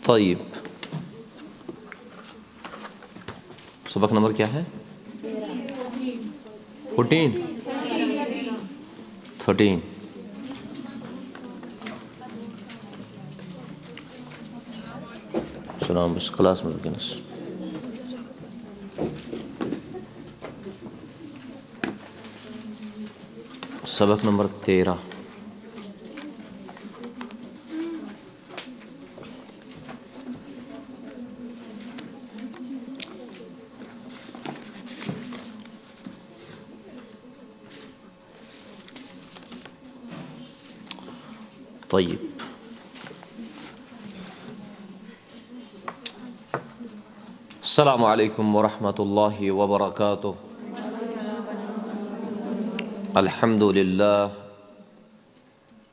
طيب، سبق نمبر کیا ہے؟ 13 سلام بس کلاس میں رکنس سبق نمبر 13. طيب، السلام علیکم ورحمۃ اللہ وبرکاتہ. الحمد للہ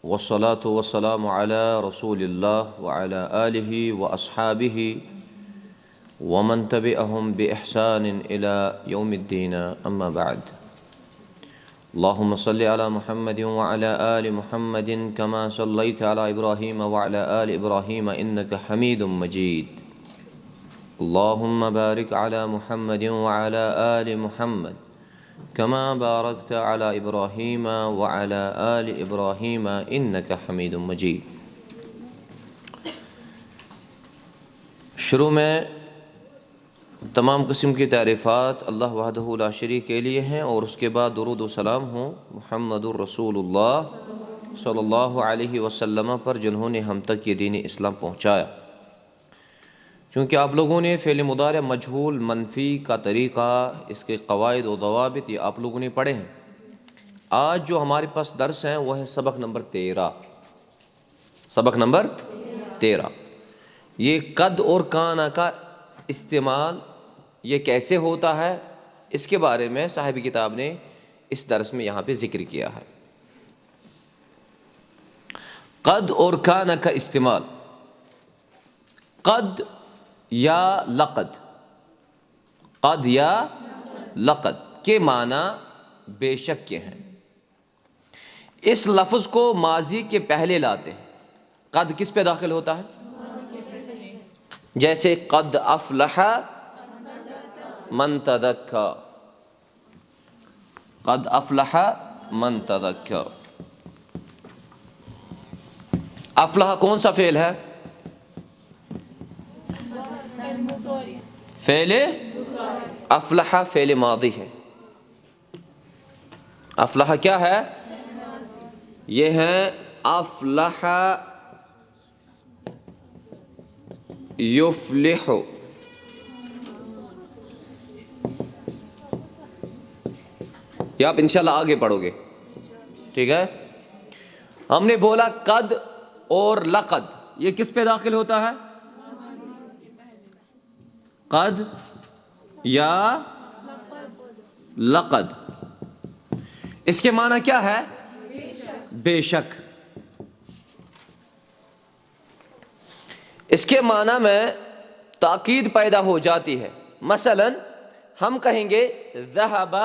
والصلاة والسلام علی رسول اللہ وعلی آلہ واصحابہ ومن تبعہم بإحسان الی یوم الدین، اما بعد. اللہم صلی علی محمد وعلی آل محمد کما صلیت علی ابراہیم وعلی آل ابراہیم انک حمید مجید. اللہم بارک علی محمد وعلی آل محمد کما بارکت علی ابراہیم وعلی آل ابراہیم انک حمید مجید. شروع میں تمام قسم کی تعریفات اللہ وحدہ لا شریک کے لیے ہیں، اور اس کے بعد درود و سلام ہوں محمد الرسول اللہ صلی اللہ علیہ وسلم پر، جنہوں نے ہم تک یہ دین اسلام پہنچایا. چونکہ آپ لوگوں نے فعل مضارع مجہول منفی کا طریقہ، اس کے قواعد و ضوابط یہ آپ لوگوں نے پڑھے ہیں. آج جو ہمارے پاس درس ہیں وہ ہے سبق نمبر 13. سبق نمبر 13. یہ قد اور کانا کا استعمال یہ کیسے ہوتا ہے، اس کے بارے میں صاحب کتاب نے اس درس میں یہاں پہ ذکر کیا ہے. قد اور کانا کا استعمال، قد یا لقد، قد یا لقد کے معنی بے شک کے ہیں. اس لفظ کو ماضی کے پہلے لاتے ہیں. قد کس پہ داخل ہوتا ہے؟ جیسے قد افلح من تزکا، قد افلح من تزکا. افلح کون سا فعل ہے؟ فعل افلح فعل ماضی ہے. افلح کیا ہے؟ یہ ہے افلح یفلح. یہ آپ انشاءاللہ آگے پڑھو گے، ٹھیک ہے. ہم نے بولا قد اور لقد یہ کس پہ داخل ہوتا ہے؟ قد یا لقد. اس کے معنی کیا ہے؟ بے شک. اس کے معنی میں تاکید پیدا ہو جاتی ہے. مثلا ہم کہیں گے ذہب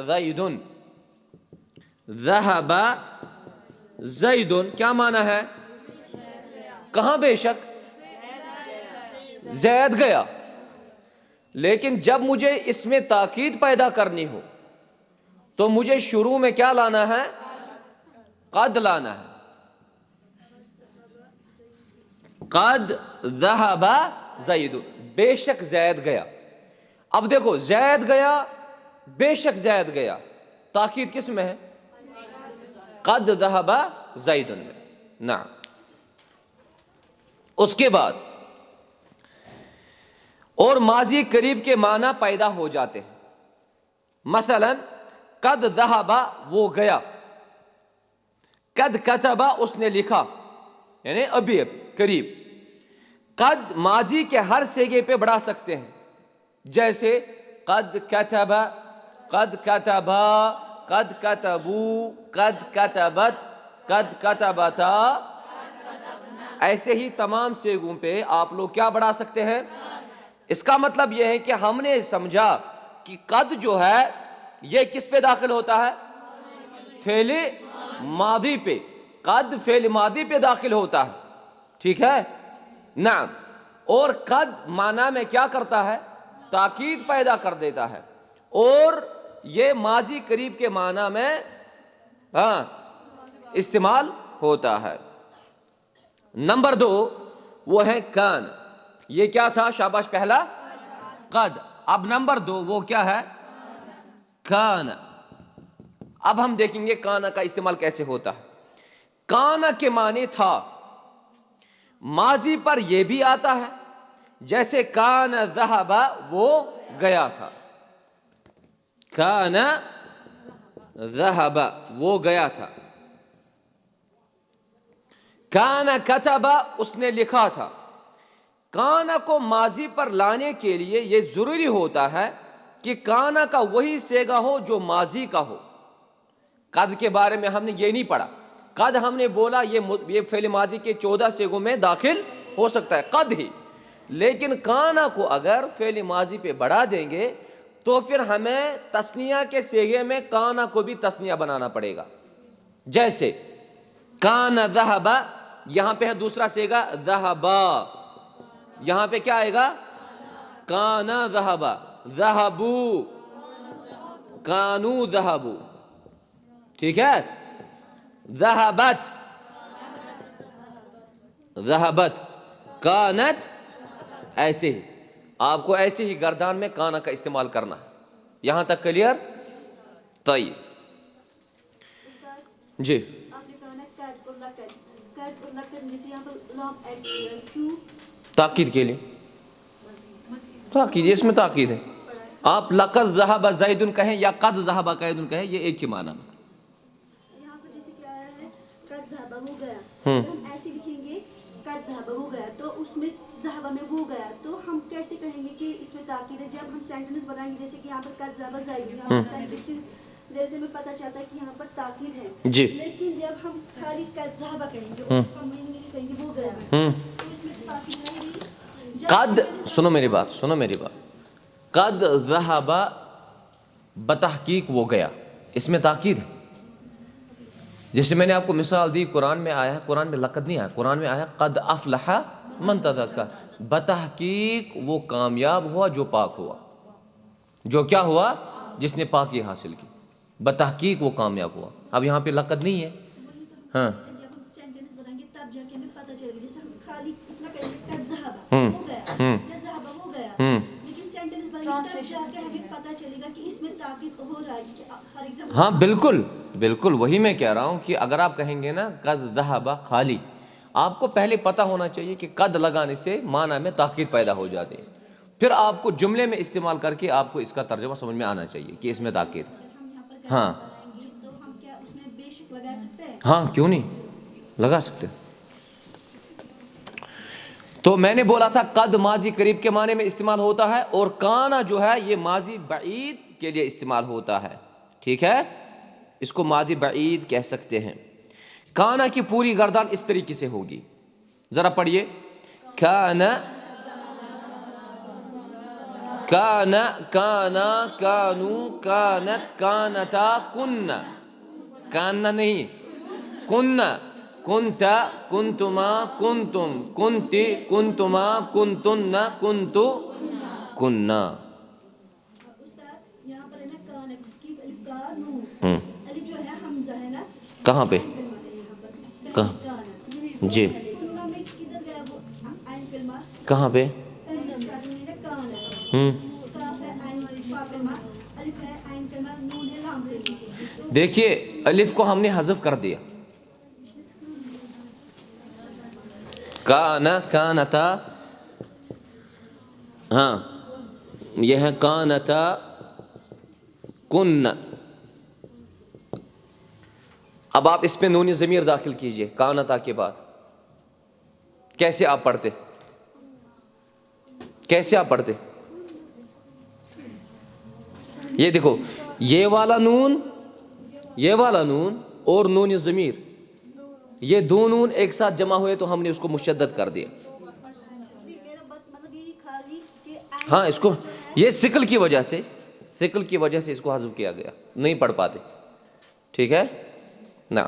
زید، ذہب زید، کیا معنی ہے؟ کہاں بے شک؟ زید گیا. لیکن جب مجھے اس میں تاکید پیدا کرنی ہو تو مجھے شروع میں کیا لانا ہے؟ قد لانا ہے. قد ذہب زید، بے شک زید گیا. اب دیکھو زید گیا، بے شک زید گیا، تاکید کس میں ہے؟ قد ذہب زید میں. نعم. اس کے بعد اور ماضی قریب کے معنی پیدا ہو جاتے ہیں. مثلا قد ذہب وہ گیا، قد کتب اس نے لکھا، یعنی ابھی قریب. قد ماضی کے ہر صیغے پہ بڑھا سکتے ہیں، جیسے قد کتب، قد کتبا، قد کتبو، قد کتبت، قد کتبتا. ایسے ہی تمام صیغوں پہ آپ لوگ کیا بڑھا سکتے ہیں؟ اس کا مطلب یہ ہے کہ ہم نے سمجھا کہ قد جو ہے یہ کس پہ داخل ہوتا ہے؟ فعل ماضی پہ، قد فعل ماضی پہ داخل ہوتا ہے، ٹھیک ہے، نعم، اور قد معنی میں کیا کرتا ہے؟ تاکید پیدا کر دیتا ہے، اور یہ ماضی قریب کے معنی میں استعمال ہوتا ہے۔ نمبر 2 وہ ہے کان، یہ کیا تھا؟ شاباش، پہلا قد، اب نمبر 2 وہ کیا ہے؟ کان۔ اب ہم دیکھیں گے کانا کا استعمال کیسے ہوتا ہے۔ کانا کے معنی تھا، ماضی پر یہ بھی آتا ہے، جیسے کان ذہب، وہ گیا تھا، کان ذہب، وہ گیا تھا، کان کتب، اس نے لکھا تھا۔ کانا کو ماضی پر لانے کے لیے یہ ضروری ہوتا ہے کہ کانا کا وہی صیغہ ہو جو ماضی کا ہو۔ قد کے بارے میں ہم نے یہ نہیں پڑھا، قد ہم نے بولا یہ فعل ماضی کے 14 صیغوں میں داخل ہو سکتا ہے، قد ہی، لیکن کانا کو اگر فعل ماضی پہ بڑھا دیں گے تو پھر ہمیں تثنیہ کے صیغے میں کانا کو بھی تثنیہ بنانا پڑے گا۔ جیسے کان ذہب، یہاں پہ ہے دوسرا صیغہ ذہبا، یہاں پہ کیا آئے گا؟ کانا ذہبا، ذہبو، کانو ذہبو، ٹھیک ہے، ذہبت، ذہبت، کانت، ایسے ہی آپ کو ایسے ہی گردان میں کانا کا استعمال کرنا ہے۔ یہاں تک کلیئر؟ طیب، جی، آپ نے کہا نا قد اور لقد، قد اور لقد میں سے یہاں پر لام ایڈ کیا ہے، کیوں؟ تاکید کے لیے، تاکید، اس میں تاکید ہے۔ آپ لقد ذہب زیدن کہیں یا قد ذہب قیدن کہیں، یہ ایک ہی معنی میں۔ یہاں پر جیسے کیا آیا ہے قد ذہب، وہ گیا، اگر ہم ایسے لکھیں گے قد ذہب، وہ گیا، تو اس میں ذہب میں وہ گیا، تو ہم کیسے کہیں گے کہ اس میں تاکید ہے؟ جب ہم سینٹنس بنائیں گے، جیسے کہ یہاں پر قد ذہب زیدن، یہاں پر سینٹنس کی ذریعے سے ہمیں پتہ چلتا ہے کہ یہاں پر تاکید ہے، جی، لیکن جب ہم خالی قد ذہب کہیں گے اور اس کا میننگ یہ کہیں گے وہ گیا، تو اس میں تو تاکید ہے نہیں۔ قد، سنو میری بات، سنو میری بات، قد ذہب بتحقیق وہ گیا، اس میں تاکید ہے۔ جیسے میں نے آپ کو مثال دی، قرآن میں آیا ہے، قرآن میں لقد نہیں آیا، قرآن میں آیا قد افلح من تزکا، بتحقیق وہ کامیاب ہوا جو پاک ہوا، جو کیا ہوا؟ جس نے پاکی حاصل کی، بتحقیق وہ کامیاب ہوا۔ اب یہاں پہ لقد نہیں ہے، ہاں، جب ہم سینٹنس بنائیں گے تب جا کے ہمیں پتہ چلے گا، جیسے ہم خالی اتنا کہیں گے قد ذہب، وہ گیا، یا ذہب، وہ گیا، لیکن سینٹنس بنائیں گے تب جا کے ہمیں پتہ چلے گا کہ اس میں تاکید ہو رہا ہے کہ فار ایگزامپل، ہاں بالکل بالکل، وہی میں کہہ رہا ہوں کہ اگر آپ کہیں گے نا قد ذہب خالی، آپ کو پہلے پتہ ہونا چاہیے کہ قد لگانے سے معنی میں تاکید پیدا ہو جاتی ہے، پھر آپ کو جملے میں استعمال کر کے آپ کو اس کا ترجمہ سمجھ میں آنا چاہیے کہ اس میں تاکید، اگر ہم یہاں پر ہاں بنائیں گے تو ہم کیا اس میں بے شک لگا سکتے ہیں؟ ہاں، کیوں نہیں لگا سکتے۔ تو میں نے بولا تھا قد ماضی قریب کے معنی میں استعمال ہوتا ہے، اور کانا جو ہے یہ ماضی بعید کے لیے استعمال ہوتا ہے، ٹھیک ہے، اس کو ماضی بعید کہہ سکتے ہیں۔ کانا کی پوری گردان اس طریقے سے ہوگی، ذرا پڑھیے، کانا، کانا، کانا، کانو، کانت، کانتا، کننا، کاننا نہیں، کننا، کنتا، کنتما، کنتم، کنتی، کنتما، کنتن، کنتو، کننا۔ استاد یہاں پر ہے نا کان کی الف کا نون، الف جو ہے حمزہ ہے نا، کہاں پہ؟ عین کلمہ ہے یہاں پر، کہاں؟ کان، جی، کننا میں کدھر گیا وہ عین کلمہ؟ کہاں پہ؟ پہلی اسٹارٹنگ میں نا کان ہے، کاف ہے، عین فا کلمہ، الف ہے، عین کلمہ، نون ہے، لام کلمہ۔ دیکھیے الف کو ہم نے حذف کر دیا، کانا، کانتا، ہاں یہ ہے کانتا، کن، اب آپ اس پہ نون ضمیر داخل کیجئے کانتا کے بعد، کیسے آپ پڑھتے؟ کیسے آپ پڑھتے؟ یہ دیکھو، یہ والا نون، یہ والا نون اور نون ضمیر، یہ دو نون ایک ساتھ جمع ہوئے تو ہم نے اس کو مشدد کر دیا، میرا مطلب یہ خالی کہ ہاں اس کو، یہ ثقل کی وجہ سے، ثقل کی وجہ سے اس کو حذف کیا گیا، نہیں پڑھ پاتے، ٹھیک ہے، نا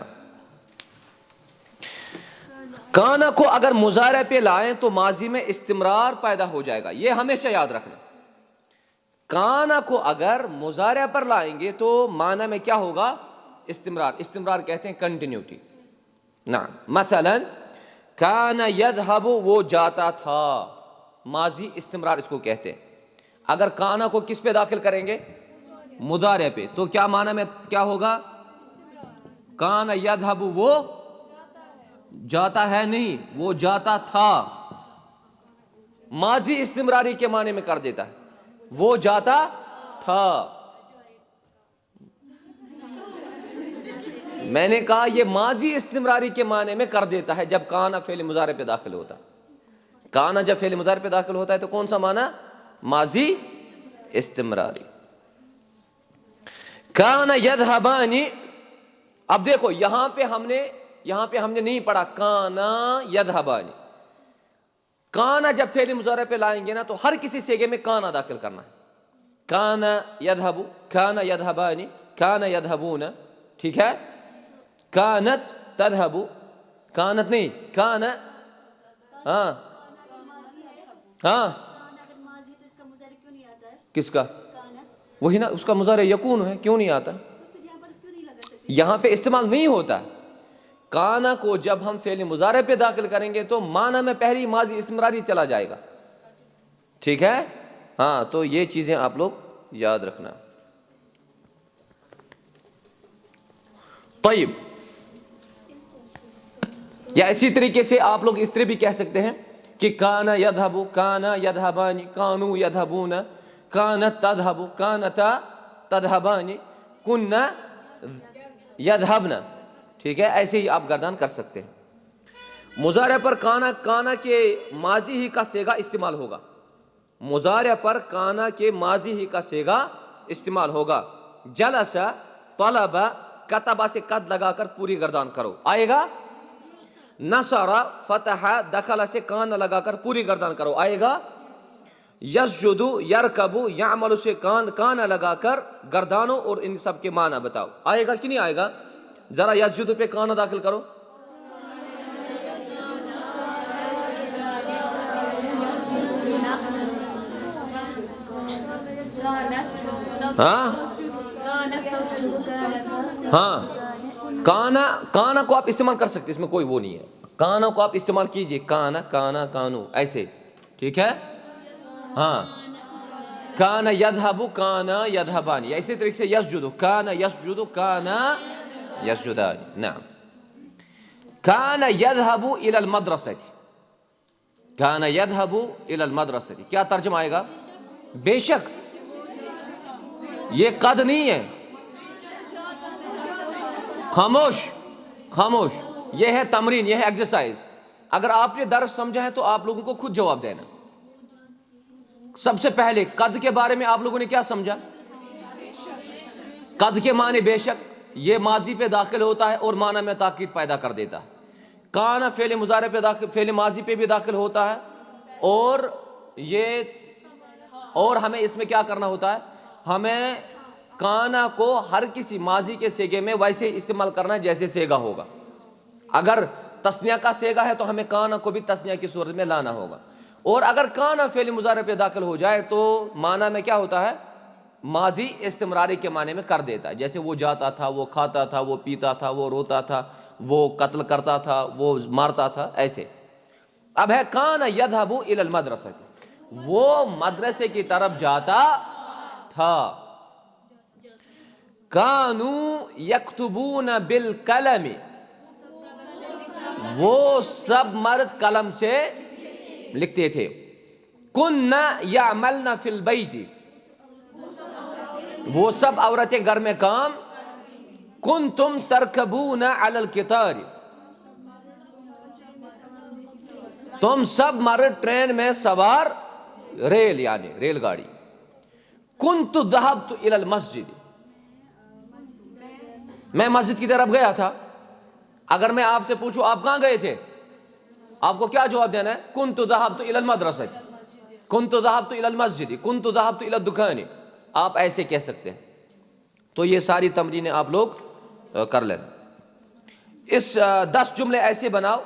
کانا کو اگر مضارع پہ لائیں تو ماضی میں استمرار پیدا ہو جائے گا، یہ ہمیشہ یاد رکھنا. کانا کو اگر مضارع پر لائیں گے تو معنی میں کیا ہوگا؟ استمرار. استمرار کہتے ہیں کنٹینیوٹی. نا مثلا کانا یذهب، وہ جاتا تھا، ماضی استمرار اس کو کہتے ہیں. اگر کانا کو کس پہ داخل کریں گے؟ مضارع پہ، تو کیا معنی میں کیا ہوگا؟ کانا یذهب، وہ جاتا ہے نہیں، وہ جاتا تھا. ماضی استمراری کے معنی میں کر دیتا ہے، وہ جاتا تھا. میں نے کہا یہ ماضی استمراری کے معنی میں کر دیتا ہے جب کانا فعل مضارع پہ داخل ہوتا ہے. کانا جب فعل مضارع پہ داخل ہوتا ہے تو کون سا معنی؟ ماضی استمراری. کانا یذهبانی. اب دیکھو یہاں پہ ہم نے نہیں پڑھا کانا یذهبانی. کانا جب فعل مضارع پہ لائیں گے نا تو ہر کسی صیغے میں کانا داخل کرنا ہے. کانا یذهب، کانا یذهبانی، کانا یذهبون. ٹھیک ہے؟ کانت تذهب، کانت نہیں، کانا. ہاں ہاں، کانا اگر ماضی ہے تو اس کا مضارع کیوں نہیں آتا ہے؟ کس کا؟ کانا. وہی نا، اس کا مضارع یکون ہے، کیوں نہیں آتا؟ تو پھر یہاں پر کیوں نہیں لگا سکتے؟ یہاں پہ استعمال نہیں ہوتا. کانا کو جب ہم فعل مضارع پہ داخل کریں گے تو معنی میں پہلی ماضی استمراری چلا جائے گا. ٹھیک ہے؟ ہاں، تو یہ چیزیں آپ لوگ یاد رکھنا. طیب، یا اسی طریقے سے آپ لوگ اس طرح بھی کہہ سکتے ہیں کہ کانا یذهب، کانا یذهبانی، کانوا یذهبون، کانت تذهب، کانتا تذهبانی، کنا یذهبن. ٹھیک ہے؟ ایسے ہی آپ گردان کر سکتے ہیں. مضارع پر کانا کے ماضی ہی کا صیغہ استعمال ہوگا. مضارع پر کانا کے ماضی ہی کا صیغہ استعمال ہوگا. جلس، طلب، کتبہ سے قد لگا کر پوری گردان کرو آئے گا. نصر، فتح، دخل سے کان لگا کر پوری گردان کرو آئے گا. یسجد، یرکب، یعمل سے کان لگا کر گردانو اور ان سب کے معنی بتاؤ آئے گا کہ نہیں آئے گا؟ ذرا یسجد پہ کان داخل کرو. ہاں ہاں، کانا کو آپ استعمال کر سکتے، اس میں کوئی وہ نہیں ہے. کانا کو آپ استعمال کیجئے، کانا، کانا، کانو، ایسے. ٹھیک ہے؟ ہاں، کانا یذهب، کانا یذهبانی. اسی طریقے سے یسجد، کانا یسجد، کانا یسجدان. نعم. کانا یذهب الى المدرسة، کانا یذهب الى المدرسة، کیا ترجمہ آئے گا؟ بے شک. یہ قد نہیں ہے، خاموش خاموش. یہ ہے تمرین، یہ ہے ایکسرسائز. اگر آپ نے درس سمجھا ہے تو آپ لوگوں کو خود جواب دینا. سب سے پہلے قد کے بارے میں آپ لوگوں نے کیا سمجھا؟ قد کے معنی بے شک، یہ ماضی پہ داخل ہوتا ہے اور معنی میں تاکید پیدا کر دیتا ہے. کانا فعل مضارع پہ داخل، فعل ماضی پہ بھی داخل ہوتا ہے، اور ہمیں اس میں کیا کرنا ہوتا ہے؟ ہمیں کانا کو ہر کسی ماضی کے صیغے میں ویسے استعمال کرنا ہے جیسے صیغہ ہوگا. اگر تثنیہ کا صیغہ ہے تو ہمیں کانا کو بھی تثنیہ کی صورت میں لانا ہوگا. اور اگر کانا فعل مضارع پہ داخل ہو جائے تو معنی میں کیا ہوتا ہے؟ ماضی استمراری کے معنی میں کر دیتا ہے. جیسے وہ جاتا تھا، وہ کھاتا تھا، وہ پیتا تھا، وہ روتا تھا، وہ قتل کرتا تھا، وہ مارتا تھا، ایسے. اب ہے کانا یذهب الى المدرسة، وہ مدرسے کی طرف جاتا تھا. کانوا یکتبون بالقلم، وہ سب مرد قلم سے لکھتے تھے. کننا یعملن فی البیت، وہ سب عورتیں گھر میں کام. کنتم ترکبون علی القطار، تم سب مرد ٹرین میں سوار، ریل یعنی ریل گاڑی. کنت ذهبت الی المسجد، میں مسجد کی طرف گیا تھا. اگر میں آپ سے پوچھوں آپ کہاں گئے تھے، آپ کو کیا جواب دینا ہے؟ کنت ذهبت الى المدرسة، کنت ذهبت الى المسجد، کنت ذهبت الى الدکان. آپ ایسے کہہ سکتے ہیں. تو یہ ساری تمرینیں آپ لوگ کر لینا. اس 10 جملے ایسے بناؤ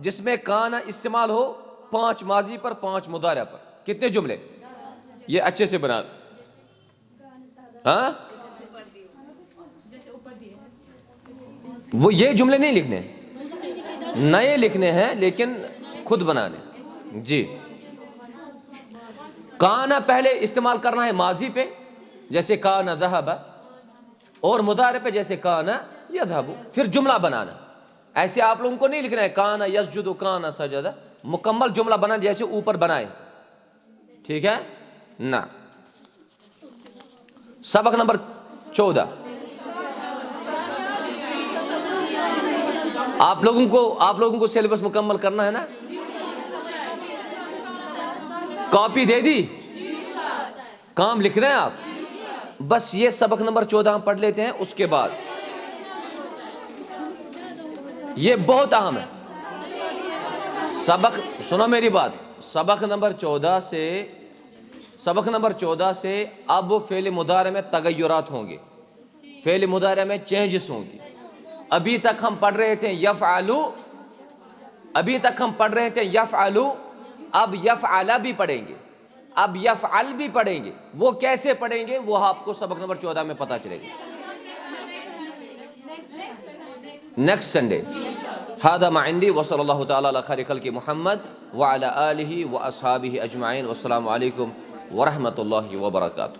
جس میں کانا استعمال ہو 5 ماضی پر 5 مضارع پر. کتنے جملے؟ یہ اچھے سے بنا. ہاں وہ یہ جملے نہیں لکھنے، نئے لکھنے ہیں لیکن خود بنانے. جی کانا پہلے استعمال کرنا ہے ماضی پہ جیسے کانا ذہب، اور مضارع پہ جیسے کانا یذهب. پھر جملہ بنانا. ایسے آپ لوگوں کو نہیں لکھنا ہے کانا یسجد کانا سجد، مکمل جملہ بنا جیسے اوپر بنائے. ٹھیک ہے نا. سبق نمبر 14. آپ لوگوں کو سیلیبس مکمل کرنا ہے نا؟ کاپی دے دی؟ کام لکھ رہے ہیں آپ؟ بس یہ سبق نمبر 14 ہم پڑھ لیتے ہیں. اس کے بعد یہ بہت اہم ہے سبق. سنو میری بات. سبق نمبر 14 سے اب فعل مضارع میں تغیرات ہوں گے، فعل مضارع میں چینجز ہوں گی. ابھی تک ہم پڑھ رہے تھے یفعلو، یفعلو. اب یفعل بھی پڑھیں گے، اب یفعل بھی پڑھیں گے. وہ کیسے پڑھیں گے وہ آپ کو سبق نمبر 14 میں پتہ چلے گا. Next Sunday. هذا ما عندي وصلى الله تعالى على خير خلق محمد وعلى آله وأصحابه أجمعين والسلام عليكم ورحمة الله وبركاته.